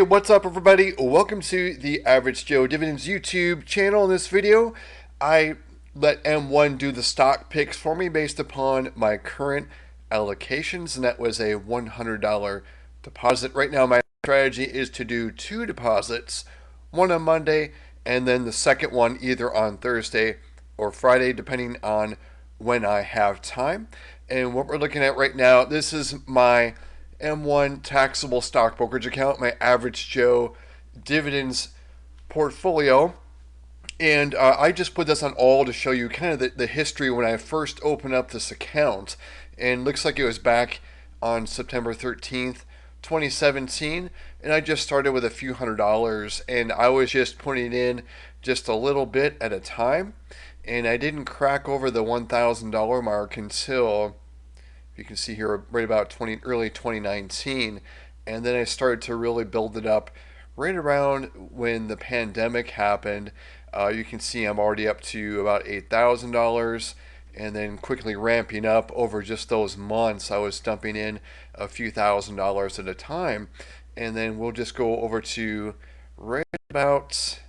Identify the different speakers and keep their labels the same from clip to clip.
Speaker 1: What's up everybody? Welcome to the Average Joe Dividends YouTube channel. In this video, I let M1 do the stock picks for me based upon my current allocations, and that was a $100 deposit. Right now my strategy is to do two deposits, one on Monday and then the second one either on Thursday or Friday depending on when I have time. And what we're looking at right now, this is my M1 taxable stock brokerage account, my Average Joe Dividends portfolio. And I just put this on all to show you kind of the history when I first opened up this account. And looks like it was back on September 13th, 2017. And I just started with a few $100s. And I was just putting in just a little bit at a time. And I didn't crack over the $1,000 mark until, you can see here, right about early 2019. And then I started to really build it up right around when the pandemic happened. You can see I'm already up to about $8,000, and then quickly ramping up over just those months. I was dumping in a few $1,000s at a time. And then we'll just go over to right about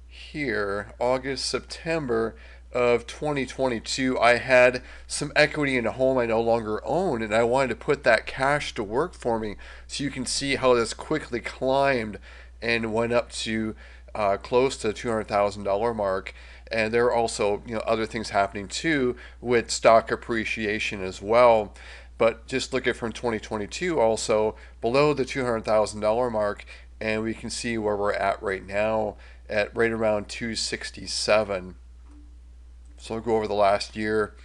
Speaker 1: here, August, September of 2022. I had some equity in a home I no longer own, and I wanted to put that cash to work for me. So you can see how this quickly climbed and went up to close to the $200,000 mark. And there are also, other things happening too with stock appreciation as well. But just look at from 2022 also below the $200,000 mark, and we can see where we're at right now at right around 267. So I'll go over the last year,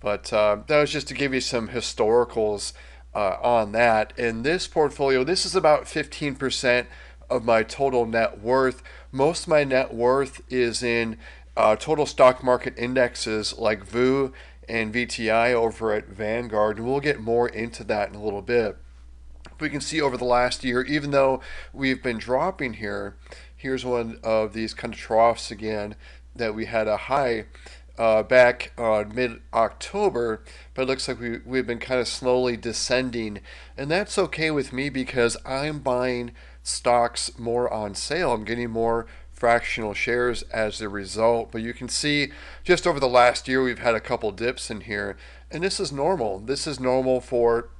Speaker 1: but that was just to give you some historicals on that. In this portfolio, this is about 15% of my total net worth. Most of my net worth is in total stock market indexes like VU and VTI over at Vanguard, and we'll get more into that in a little bit. We can see over the last year, even though we've been dropping here, here's one of these kind of troughs again that we had a high back mid-October, but it looks like we've been kind of slowly descending, and that's okay with me because I'm buying stocks more on sale. I'm getting more fractional shares as a result. But you can see just over the last year we've had a couple dips in here, and this is normal. This is normal for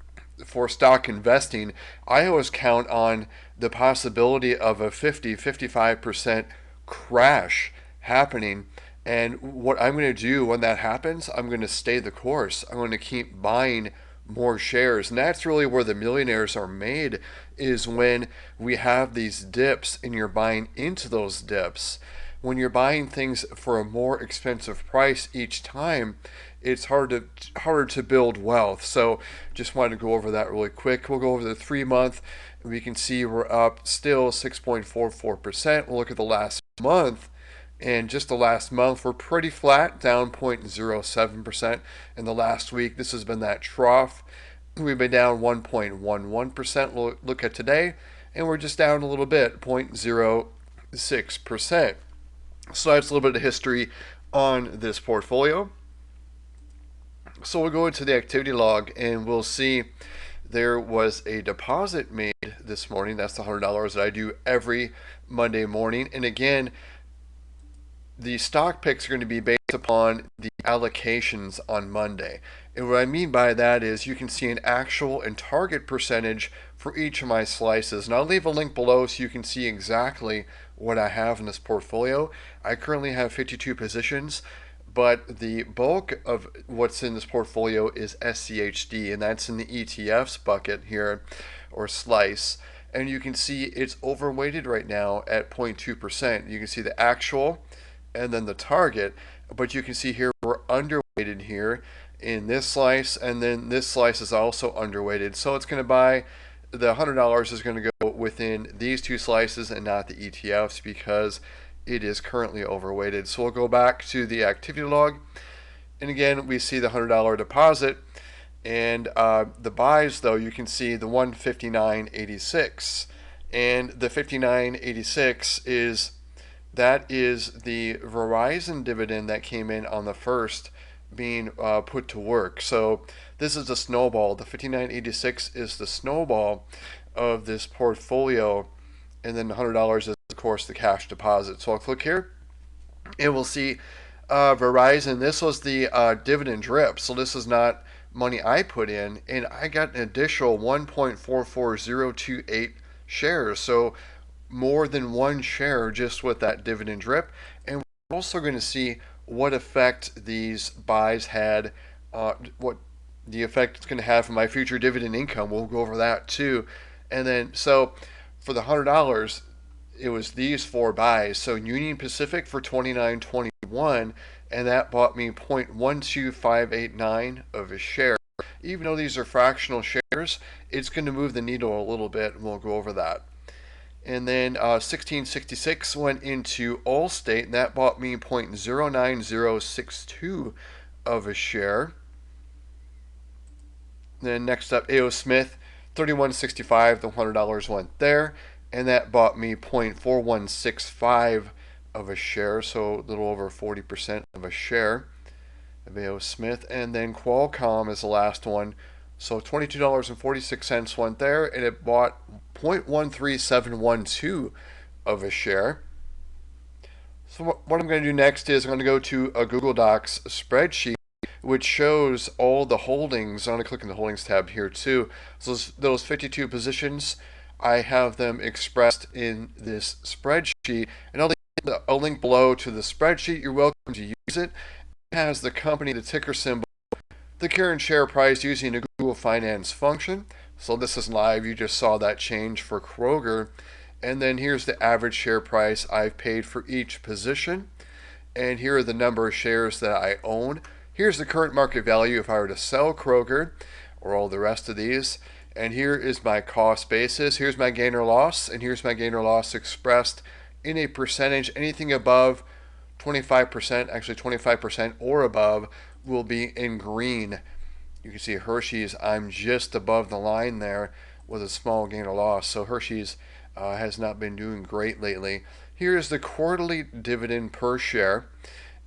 Speaker 1: stock investing. I always count on the possibility of a 50-55% crash happening. And what I'm going to do when that happens, I'm going to stay the course. I'm going to keep buying more shares. And that's really where the millionaires are made, is when we have these dips and you're buying into those dips. When you're buying things for a more expensive price each time, it's harder to build wealth. So just wanted to go over that really quick. We'll go over the 3-month. We can see we're up still 6.44%. We'll look at the last month. And just the last month, we're pretty flat, down 0.07%. In the last week, this has been that trough. We've been down 1.11%. We'll look at today, and we're just down a little bit, 0.06%. So that's a little bit of history on this portfolio. So we'll go into the activity log, and we'll see there was a deposit made this morning. That's the $100 that I do every Monday morning. And again, the stock picks are going to be based upon the allocations on Monday. And what I mean by that is you can see an actual and target percentage for each of my slices. And I'll leave a link below so you can see exactly what I have in this portfolio. I currently have 52 positions, but the bulk of what's in this portfolio is SCHD, and that's in the ETFs bucket here, or slice. And you can see it's overweighted right now at 0.2%. You can see the actual and then the target, but you can see here we're underweighted here in this slice, and then this slice is also underweighted. So it's going to buy, the $100 is going to go within these two slices and not the ETFs because it is currently overweighted. So we'll go back to the activity log, and again we see the $100 deposit, and the buys though, you can see the 159.86, and the 59.86 is the Verizon dividend that came in on the 1st being put to work. So this is the snowball. The 59.86 is the snowball of this portfolio, and then $100 is of course the cash deposit. So I'll click here, and we'll see Verizon. This was the dividend drip, so this is not money I put in, and I got an additional 1.44028 shares. So more than one share just with that dividend drip. And we're also going to see what effect these buys had, what the effect it's going to have for my future dividend income. We'll go over that too. And then, so for the $100, it was these four buys. So Union Pacific for $29.21, and that bought me 0.12589 of a share. Even though these are fractional shares, it's going to move the needle a little bit, and we'll go over that. And then 1666 went into Allstate, and that bought me 0.09062 of a share. Then next up, A.O. Smith, 3165, the $100 went there, and that bought me 0.4165 of a share, so a little over 40% of a share of A.O. Smith. And then Qualcomm is the last one. So $22.46 went there, and it bought 0.13712 of a share. So what I'm going to do next is I'm going to go to a Google Docs spreadsheet, which shows all the holdings. I'm going to click on the holdings tab here too. So those 52 positions, I have them expressed in this spreadsheet, and I'll leave a link below to the spreadsheet. You're welcome to use it. It has the company, the ticker symbol, the current share price using a Google Finance function. So this is live. You just saw that change for Kroger. And then here's the average share price I've paid for each position. And here are the number of shares that I own. Here's the current market value if I were to sell Kroger or all the rest of these. And here is my cost basis. Here's my gain or loss. And here's my gain or loss expressed in a percentage. Anything above 25%, actually 25% or above, will be in green. You can see Hershey's, I'm just above the line there with a small gain or loss. So Hershey's has not been doing great lately. Here's the quarterly dividend per share.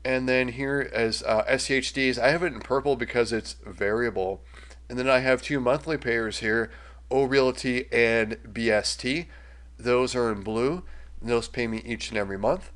Speaker 1: And then here is SCHDs. I have it in purple because it's variable. And then I have two monthly payers here, O Realty and BST. Those are in blue. And those pay me each and every month.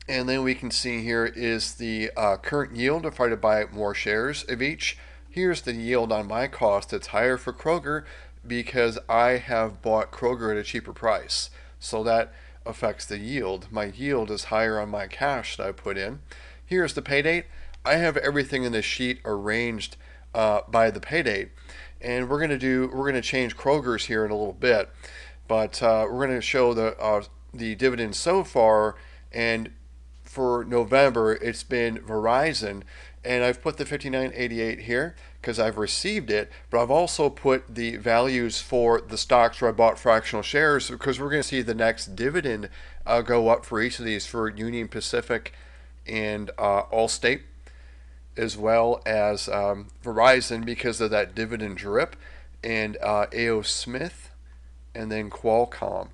Speaker 1: And then we can see here is the current yield if I were to buy more shares of each. Here's the yield on my cost. It's higher for Kroger because I have bought Kroger at a cheaper price. So that affects the yield. My yield is higher on my cash that I put in. Here's the pay date. I have everything in this sheet arranged by the pay date. And we're going to change Kroger's here in a little bit. But we're going to show the dividends so far, and for November, it's been Verizon, and I've put the $59.88 here because I've received it, but I've also put the values for the stocks where I bought fractional shares because we're going to see the next dividend go up for each of these, for Union Pacific and Allstate, as well as Verizon because of that dividend drip, and A.O. Smith, and then Qualcomm.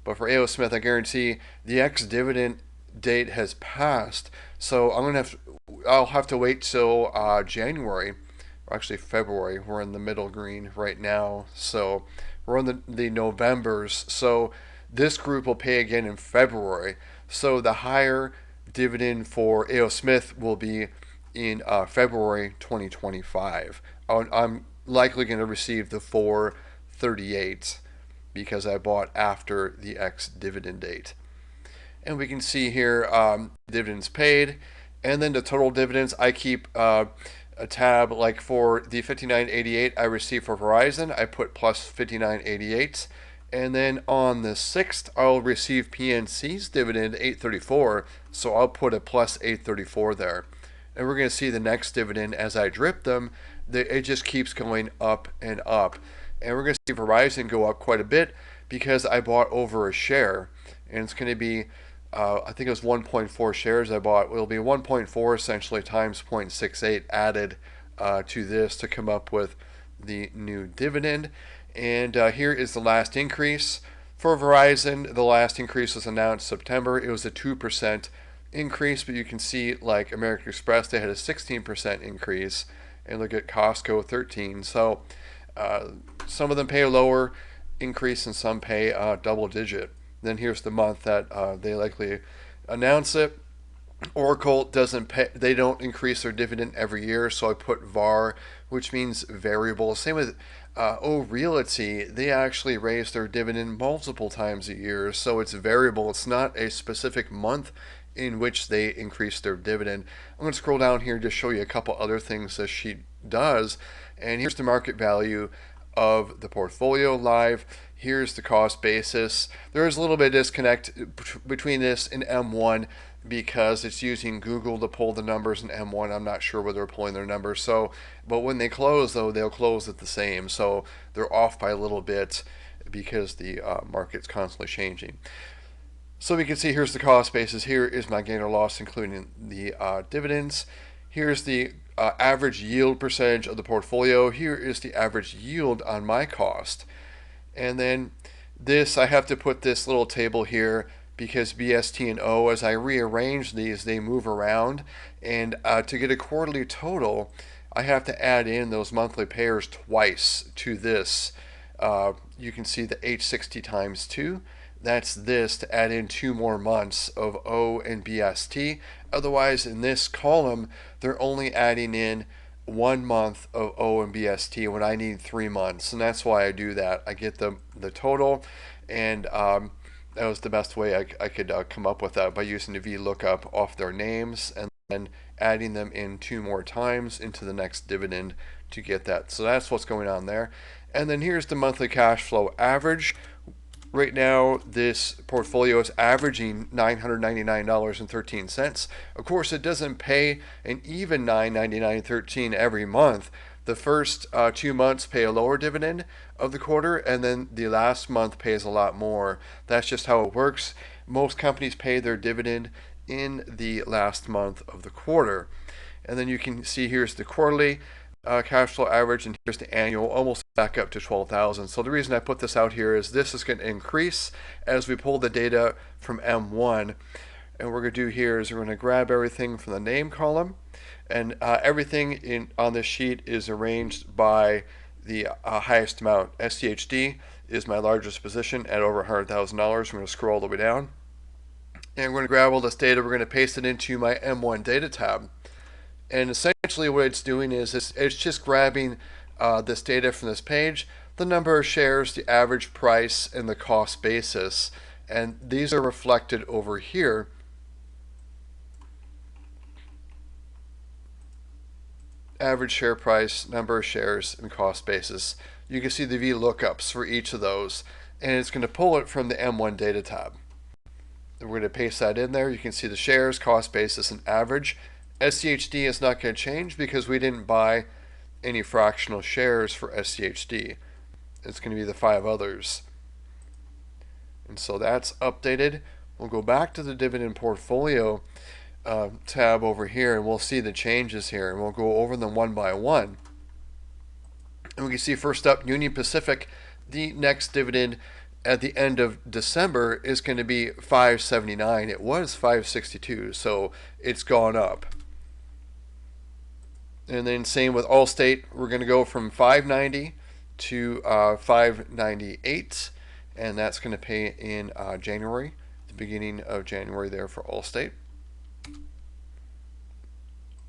Speaker 1: But for A.O. Smith, I guarantee the ex-dividend date has passed, so I'll have to wait till January, or actually February. We're in the middle green right now, so we're on the Novembers. So this group will pay again in February. So the higher dividend for A.O. Smith will be in February 2025. I'm likely going to receive the 438 because I bought after the ex-dividend date. And we can see here dividends paid, and then the total dividends. I keep a tab, like for the $59.88 I received for Verizon, I put plus $59.88, and then on the 6th I'll receive PNC's dividend $8.34, so I'll put a plus $8.34 there. And we're going to see the next dividend as I drip them, it just keeps going up and up. And we're going to see Verizon go up quite a bit because I bought over a share, and it's going to be I think it was 1.4 shares I bought. It'll be 1.4 essentially times 0.68 added to this to come up with the new dividend. And here is the last increase. For Verizon, the last increase was announced September. It was a 2% increase, but you can see like American Express, they had a 16% increase. And look at Costco, 13. So some of them pay lower increase and some pay double digit. Then here's the month that they likely announce it. Oracle doesn't pay, they don't increase their dividend every year, so I put VAR, which means variable. Same with Realty, they actually raise their dividend multiple times a year, so it's variable. It's not a specific month in which they increase their dividend. I'm going to scroll down here to show you a couple other things this sheet does, and here's the market value of the portfolio live. Here's the cost basis. There is a little bit of disconnect between this and M1 because it's using Google to pull the numbers in M1. I'm not sure where they're pulling their numbers. So, but when they close though, they'll close at the same. So they're off by a little bit because the market's constantly changing. So we can see here's the cost basis. Here is my gain or loss, including the dividends. Here's the average yield percentage of the portfolio. Here is the average yield on my cost. And then this, I have to put this little table here because BST and O, as I rearrange these, they move around. And to get a quarterly total, I have to add in those monthly payers twice to this. You can see the H60 times 2. That's this to add in 2 more months of O and BST. Otherwise, in this column, they're only adding in 1 month of O and BST when I need 3 months, and that's why I do that. I get the total, and that was the best way I could come up with that, by using the VLOOKUP off their names and then adding them in 2 more times into the next dividend to get that. So that's what's going on there. And then here's the monthly cash flow average. Right now, this portfolio is averaging $999.13. Of course, it doesn't pay an even $999.13 every month. The first 2 months pay a lower dividend of the quarter, and then the last month pays a lot more. That's just how it works. Most companies pay their dividend in the last month of the quarter. And then you can see here's the quarterly cash flow average, and here's the annual, almost back up to 12,000. So the reason I put this out here is this is going to increase as we pull the data from M1. And what we're going to do here is we're going to grab everything from the name column, and everything on this sheet is arranged by the highest amount. SCHD is my largest position at over $100,000. We're going to scroll all the way down, and we're going to grab all this data. We're going to paste it into my M1 data tab. And essentially what it's doing is it's just grabbing this data from this page, the number of shares, the average price, and the cost basis. And these are reflected over here. Average share price, number of shares, and cost basis. You can see the VLOOKUPs for each of those. And it's going to pull it from the M1 data tab. And we're going to paste that in there. You can see the shares, cost basis, and average. SCHD is not going to change because we didn't buy any fractional shares for SCHD. It's going to be the 5 others. And so that's updated. We'll go back to the dividend portfolio tab over here, and we'll see the changes here, and we'll go over them one by one. And we can see first up, Union Pacific, the next dividend at the end of December is going to be $5.79. It was $5.62, so it's gone up. And then same with Allstate, we're going to go from $5.90 to $5.98, and that's going to pay in January, the beginning of January there for Allstate.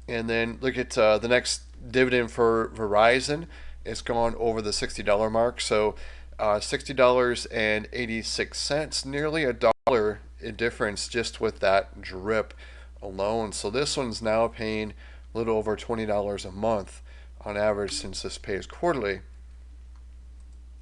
Speaker 1: And then look at the next dividend for Verizon. It's gone over the $60 mark, so $60.86, nearly $1 in difference just with that drip alone. So this one's now paying a little over $20 a month on average since this pays quarterly.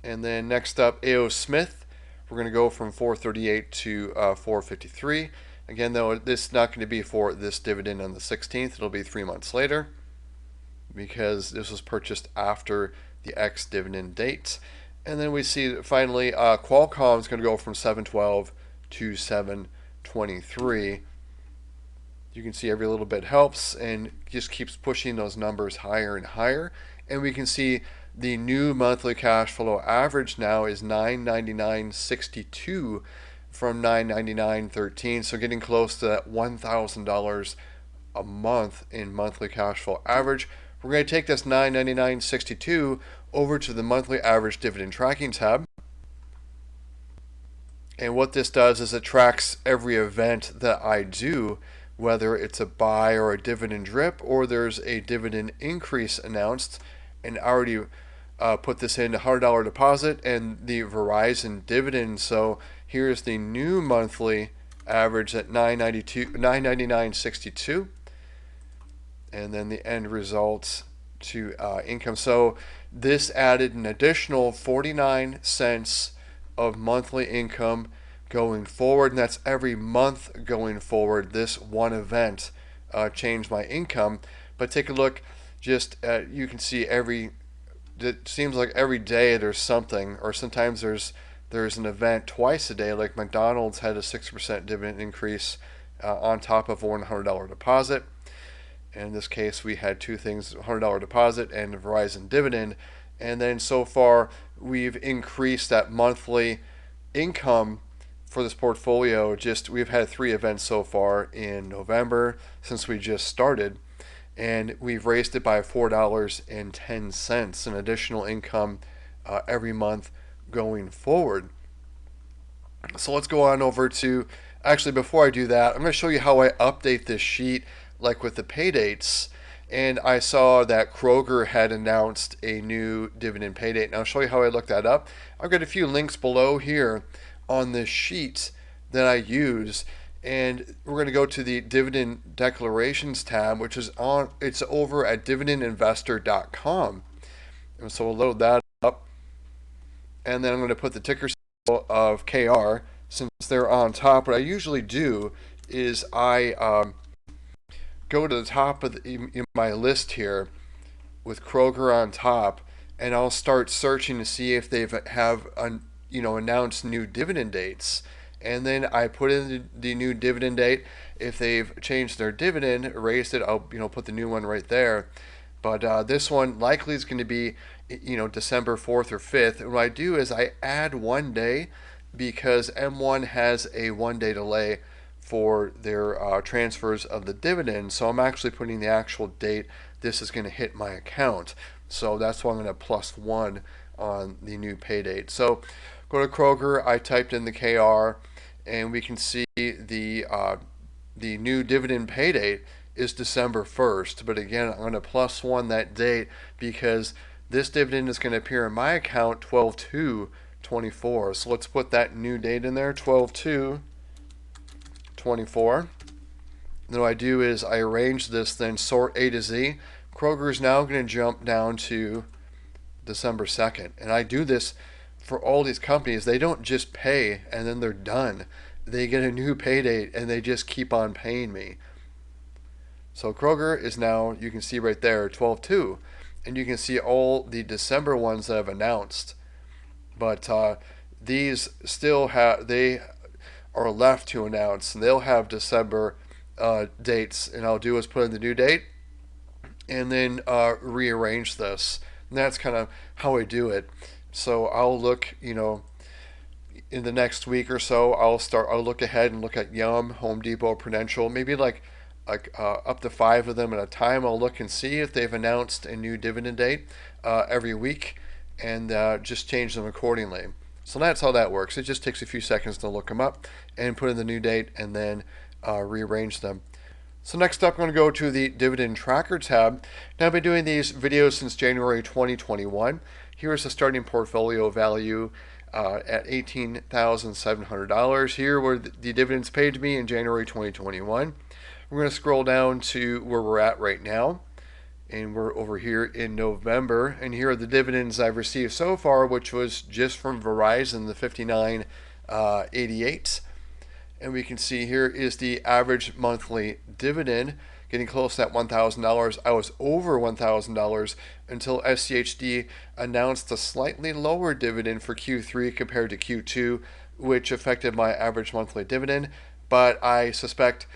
Speaker 1: And then next up, A.O. Smith, we're going to go from $4.38 to $4.53. Again, though, this is not going to be for this dividend on the 16th. It'll be 3 months later because this was purchased after the ex-dividend date. And then we see finally Qualcomm is going to go from $7.12 to $7.23. You can see every little bit helps and just keeps pushing those numbers higher and higher. And we can see the new monthly cash flow average now is $999.62 from $999.13. So getting close to that $1,000 a month in monthly cash flow average. We're going to take this $999.62 over to the monthly average dividend tracking tab. And what this does is it tracks every event that I do, whether it's a buy or a dividend drip, or there's a dividend increase announced. And I already put this in a $100 deposit and the Verizon dividend. So here's the new monthly average at 999.62, and then the end results to income. So this added an additional 49 cents of monthly income going forward, and that's every month going forward. This one event changed my income. But take a look, just you can see it seems like every day there's something, or sometimes there's an event twice a day. Like McDonald's had a 6% dividend increase on top of a $100 deposit. In this case, we had two things: $100 deposit and Verizon dividend. And then so far, we've increased that monthly income for this portfolio. We've had 3 events so far in November since we just started, and we've raised it by $4.10 in additional income every month going forward. So let's go on over to, actually before I do that, I'm going to show you how I update this sheet, like with the pay dates. And I saw that Kroger had announced a new dividend pay date, and I'll show you how I looked that up. I've got a few links below here on this sheet that I use, and we're going to go to the dividend declarations tab, which is it's over at dividendinvestor.com. And so we'll load that up, and then I'm going to put the ticker symbol of KR since they're on top. What I usually do is I go to the top of my list here with Kroger on top, and I'll start searching to see if they've announced new dividend dates. And then I put in the new dividend date. If they've changed their dividend, raised it, I'll put the new one right there. But this one likely is going to be December 4th or 5th. And what I do is I add 1 day, because M1 has a 1-day delay for their transfers of the dividend. So I'm actually putting the actual date this is going to hit my account. So that's why I'm going to +1 on the new pay date. So go to Kroger, I typed in the KR, and we can see the new dividend pay date is December 1st. But again, I'm going to +1 that date because this dividend is going to appear in my account 12/2/24. So let's put that new date in there, 12/2/24. Then what I do is I arrange this, then sort A to Z. Kroger is now going to jump down to December 2nd. And I do this for all these companies. They don't just pay and then they're done. They get a new pay date and they just keep on paying me. So Kroger is now, you can see right there, 12/2. And you can see all the December ones that I've announced. But these still they are left to announce. And they'll have December dates. And I'll do is put in the new date and then rearrange this. And that's kind of how I do it. So I'll look, in the next week or so, I'll look ahead and look at Yum, Home Depot, Prudential, maybe like up to 5 of them at a time. I'll look and see if they've announced a new dividend date every week, and just change them accordingly. So that's how that works. It just takes a few seconds to look them up and put in the new date and then rearrange them. So next up, I'm going to go to the Dividend Tracker tab. Now, I've been doing these videos since January 2021. Here's the starting portfolio value at $18,700. Here were the dividends paid to me in January 2021. We're going to scroll down to where we're at right now. And we're over here in November. And here are the dividends I've received so far, which was just from Verizon, the $59.88. And we can see here is the average monthly dividend, getting close to that $1,000. I was over $1,000 until SCHD announced a slightly lower dividend for Q3 compared to Q2, which affected my average monthly dividend. But I suspect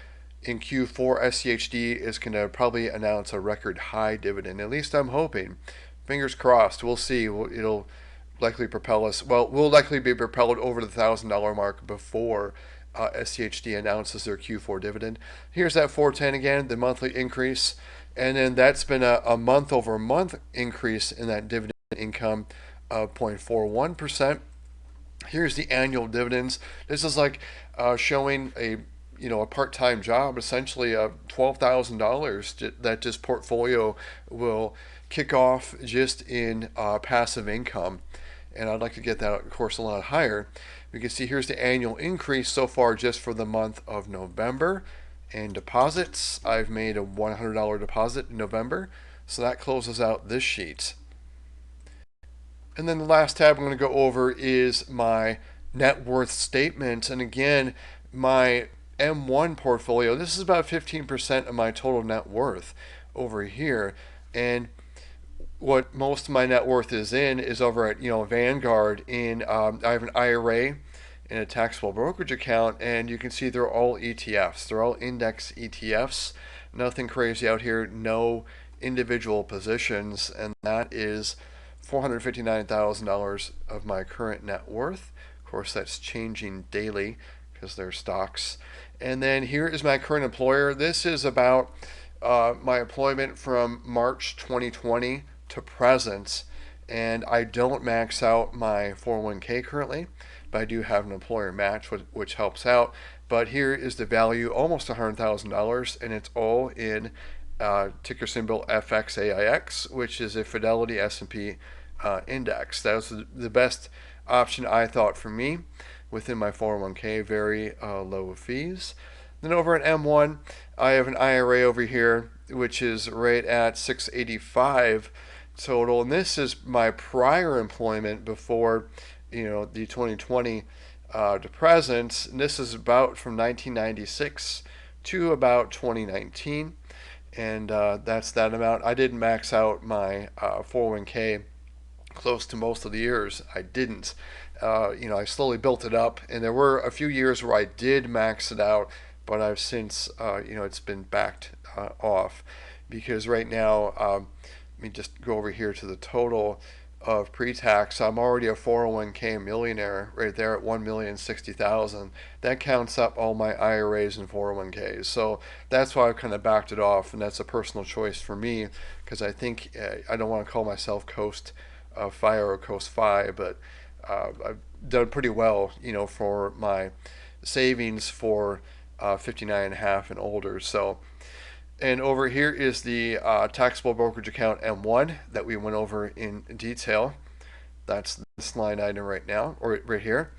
Speaker 1: in Q4, SCHD is going to probably announce a record high dividend. At least I'm hoping. Fingers crossed. We'll see. It'll likely propel us. Well, we'll likely be propelled over the $1,000 mark before SCHD announces their Q4 dividend. Here's that 410 again, the monthly increase. And then that's been a month-over-month increase in that dividend income of 0.41%. Here's the annual dividends. This is like showing a part-time job, essentially $12,000 that this portfolio will kick off just in passive income. And I'd like to get that, of course, a lot higher. We can see here's the annual increase so far just for the month of November. And deposits, I've made a $100 deposit in November, so that closes out this sheet. And then the last tab I'm going to go over is my net worth statement. And again, my M1 portfolio, this is about 15% of my total net worth over here. And what most of my net worth is in is over at Vanguard. I have an IRA and a taxable brokerage account, and you can see they're all ETFs. They're all index ETFs. Nothing crazy out here. No individual positions, and that is $459,000 of my current net worth. Of course, that's changing daily because they're stocks. And then here is my current employer. This is about my employment from March 2020 to present. And I don't max out my 401k currently, but I do have an employer match, which helps out. But here is the value, almost $100,000, and it's all in ticker symbol FXAIX, which is a Fidelity S&P index. That was the best option I thought for me within my 401k, very low fees. Then over at M1, I have an IRA over here, which is right at 685 total, and this is my prior employment before the 2020 to present. And this is about from 1996 to about 2019, and that's that amount. I didn't max out my 401k close to most of the years. I didn't. I slowly built it up, and there were a few years where I did max it out, but I've since, it's been backed off because right now, let me just go over here to the total of pre-tax. I'm already a 401k millionaire right there at 1,060,000. That counts up all my IRAs and 401ks. So that's why I've kind of backed it off, and that's a personal choice for me because I think I don't want to call myself Coast Fire or Coast Fi, but I've done pretty well, for my savings for 59 and a half and older. So, and over here is the taxable brokerage account M1 that we went over in detail. That's this line item right now, or right here.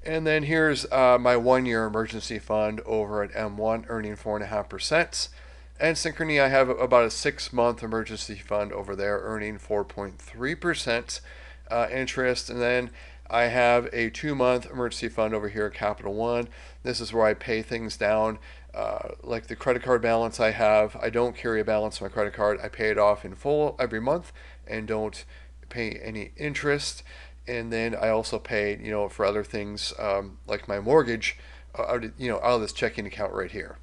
Speaker 1: And then here's my 1-year emergency fund over at M1 earning 4.5%. And Synchrony, I have about a 6-month emergency fund over there earning 4.3% interest. And then I have a 2-month emergency fund over here at Capital One. This is where I pay things down, like the credit card balance I have. I don't carry a balance on my credit card. I pay it off in full every month and don't pay any interest. And then I also pay, for other things like my mortgage, out of this checking account right here.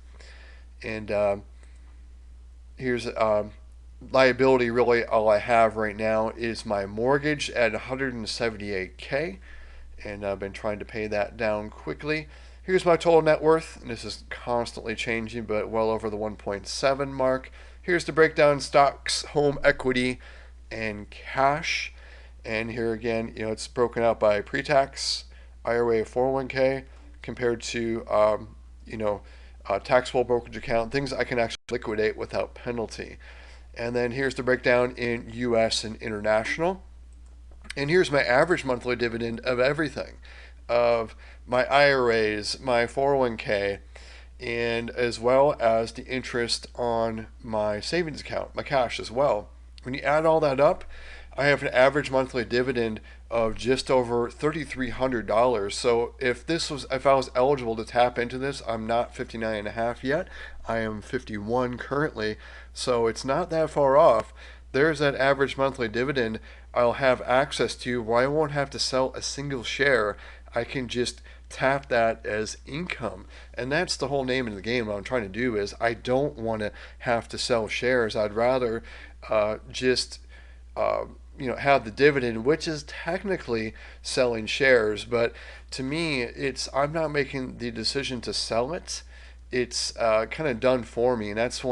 Speaker 1: And here's liability. Really, all I have right now is my mortgage at 178K, and I've been trying to pay that down quickly. Here's my total net worth, and this is constantly changing, but well over the 1.7 mark. Here's the breakdown: stocks, home equity, and cash. And here again, it's broken out by pre-tax, IRA, 401k, compared to taxable brokerage account, things I can actually liquidate without penalty. And then here's the breakdown in US and international. And here's my average monthly dividend of everything, of my IRAs, my 401k, and as well as the interest on my savings account, my cash as well. When you add all that up, I have an average monthly dividend of just over $3,300. So if I was eligible to tap into this, I'm not 59 and a half yet. I am 51 currently. So it's not that far off. There's that average monthly dividend I'll have access to where I won't have to sell a single share. I can just tap that as income. And that's the whole name of the game. What I'm trying to do is I don't want to have to sell shares. I'd rather just have the dividend, which is technically selling shares, but to me, I'm not making the decision to sell it. It's kind of done for me, and that's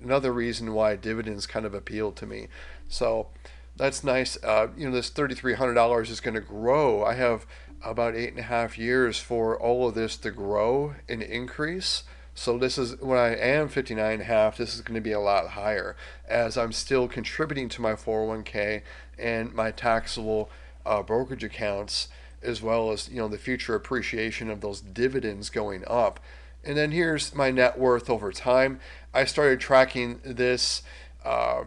Speaker 1: another reason why dividends kind of appeal to me. So that's nice. This $3,300 is going to grow. I have about 8.5 years for all of this to grow and increase. So this is when I am 59 and a half, this is going to be a lot higher as I'm still contributing to my 401k and my taxable brokerage accounts, as well as the future appreciation of those dividends going up. And then here's my net worth over time. I started tracking this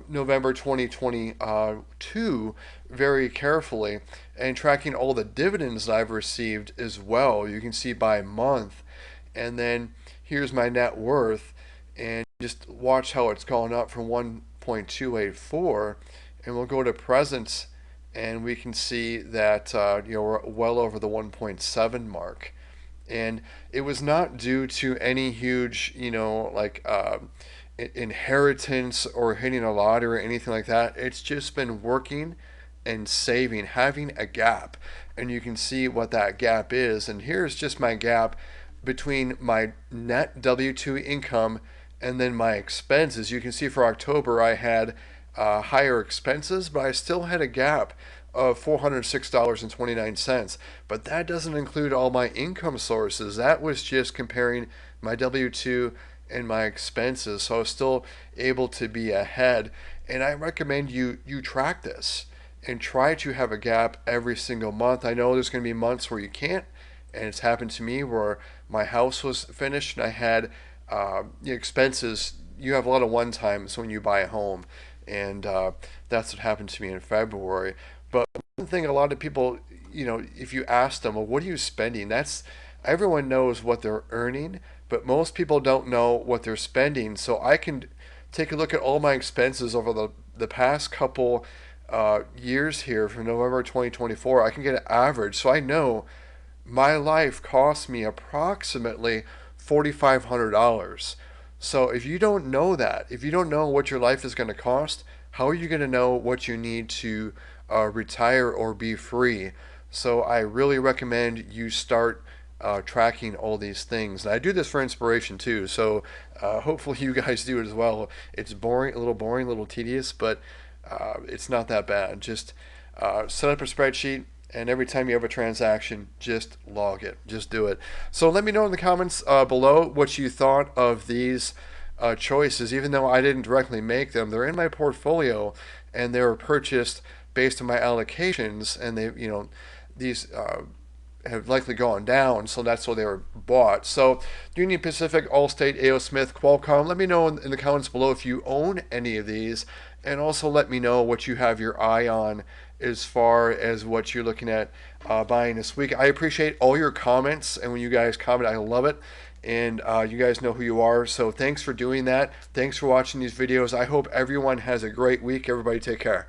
Speaker 1: November 2022 very carefully and tracking all the dividends that I've received as well. You can see by month. And then here's my net worth, and just watch how it's gone up from 1.284, and we'll go to present, and we can see that we're well over the 1.7 mark. And it was not due to any huge inheritance or hitting a lottery or anything like that. It's just been working and saving, having a gap. And you can see what that gap is. And here's just my gap between my net W-2 income and then my expenses. You can see for October I had higher expenses, but I still had a gap of $406.29. But that doesn't include all my income sources. That was just comparing my W-2 and my expenses. So I was still able to be ahead. And I recommend you track this and try to have a gap every single month. I know there's going to be months where you can't, and it's happened to me where my house was finished and I had expenses. You have a lot of one-times when you buy a home, and that's what happened to me in February. But one thing a lot of people, if you ask them, well, what are you spending? Everyone knows what they're earning, but most people don't know what they're spending. So I can take a look at all my expenses over the past couple years here from November 2024. I can get an average, so I know my life costs me approximately $4,500. So if you don't know that, if you don't know what your life is going to cost, how are you going to know what you need to retire or be free? So I really recommend you start tracking all these things. And I do this for inspiration too, so hopefully you guys do it as well. It's boring, a little tedious, but it's not that bad. Just set up a spreadsheet, and every time you have a transaction, just log it. Just do it. So let me know in the comments below what you thought of these choices. Even though I didn't directly make them, they're in my portfolio, and they were purchased based on my allocations, and these have likely gone down, so that's why they were bought. So Union Pacific, Allstate, A.O. Smith, Qualcomm, let me know in the comments below if you own any of these, and also let me know what you have your eye on as far as what you're looking at buying this week. I appreciate all your comments, and when you guys comment, I love it. And you guys know who you are, so thanks for doing that. Thanks for watching these videos. I hope everyone has a great week. Everybody take care.